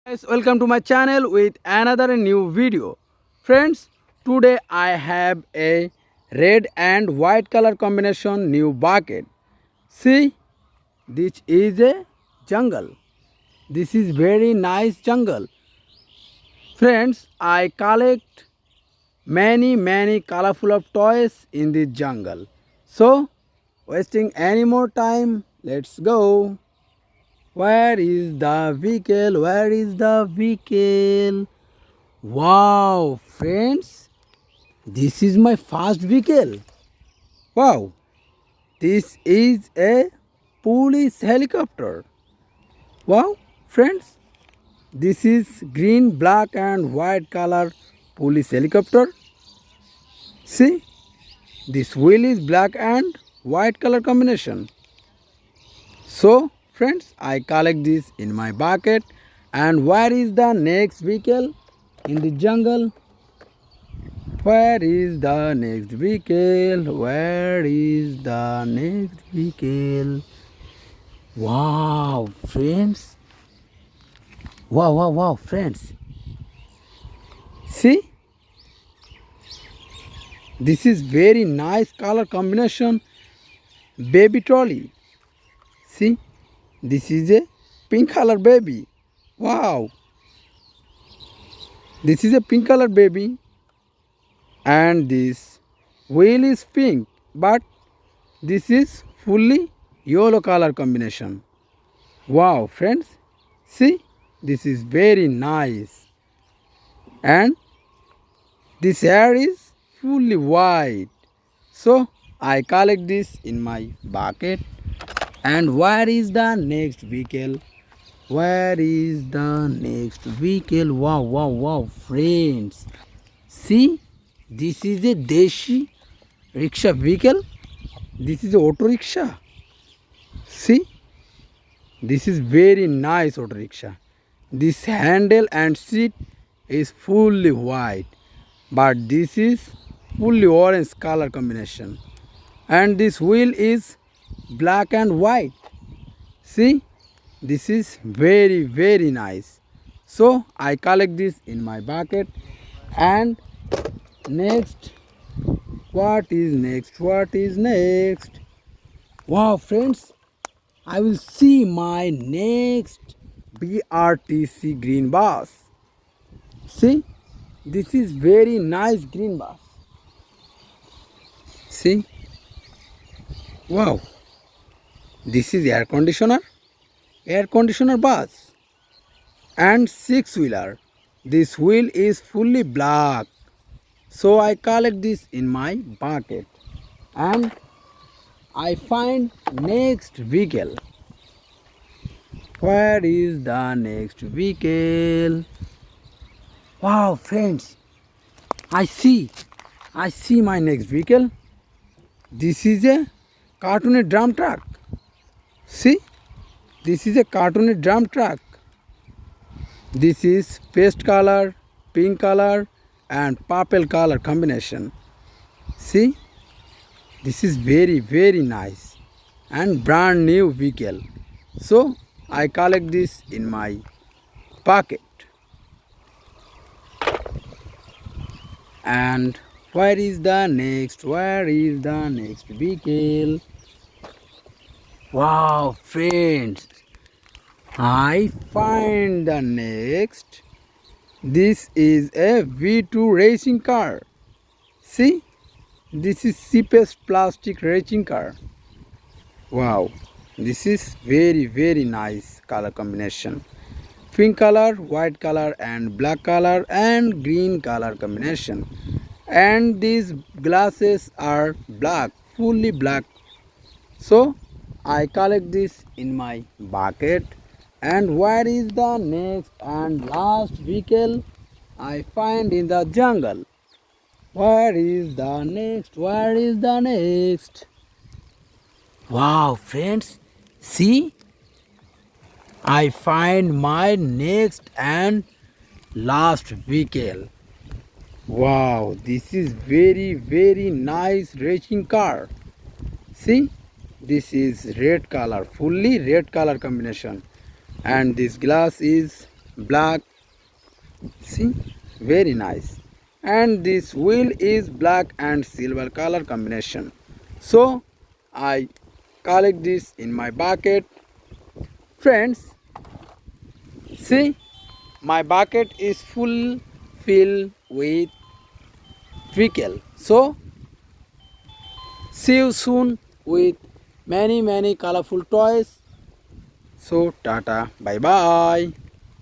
Guys, welcome to my channel with another new video. Friends, today I have a red and white color combination new bucket. See, this is a jungle. This is very nice jungle. Friends, I collect many colorful of toys in this jungle. So, wasting any more time, let's go. Where is the vehicle? Where is the vehicle? Wow, friends, this is my first vehicle. Wow, this is a police helicopter. Wow, friends, this is green, black, and white color police helicopter. See, this wheel is black and white color combination. So, friends, I collect this in my bucket. And where is the next vehicle in the jungle? Where is the next vehicle? Where is the next vehicle? Wow, friends. Wow, friends. See? This is very nice color combination. Baby trolley. See? This is a pink color baby. Wow. This is a pink color baby. And this wheel is pink, but this is fully yellow color combination. Wow, friends, see, this is very nice. And this hair is fully white. So I collect this in my bucket. And where is the next vehicle? Where is the next vehicle? Wow, friends, see, this is a Deshi rickshaw vehicle. This is a auto rickshaw. See, this is very nice auto rickshaw. This handle and seat is fully white, but this is fully orange color combination. And this wheel is black and white. See, this is very nice. So I collect this in my bucket. And next, what is next? What is next? Wow, friends, I will see my next BRTC green bus. See, this is very nice green bus. See, wow, this is air conditioner bus, and six wheeler. This wheel is fully black. So I collect this in my bucket. And I find next vehicle. Where is the next vehicle? Wow, friends, I see my next vehicle. This is a cartoon drum truck. See, this is a cartoon drum truck. This is paste color, pink color, and purple color combination. See, this is very nice and brand new vehicle. So I collect this in my pocket. And where is the next vehicle? Wow, friends, I find the next. This is a V2 racing car. See, this is cheapest plastic racing car. Wow, this is very nice color combination. Pink color, white color, and black color, and green color combination. And these glasses are black, fully black. So I collect this in my bucket. And where is the next and last vehicle I find in the jungle? Where is the next? Wow, friends, see, I find my next and last vehicle. Wow, this is very nice racing car. See, this is red color, fully red color combination. And this glass is black. See, very nice. And this wheel is black and silver color combination. So I collect this in my bucket. Friends, see, my bucket is full filled with vehicle. So see you soon with many colorful toys. So tata, bye bye.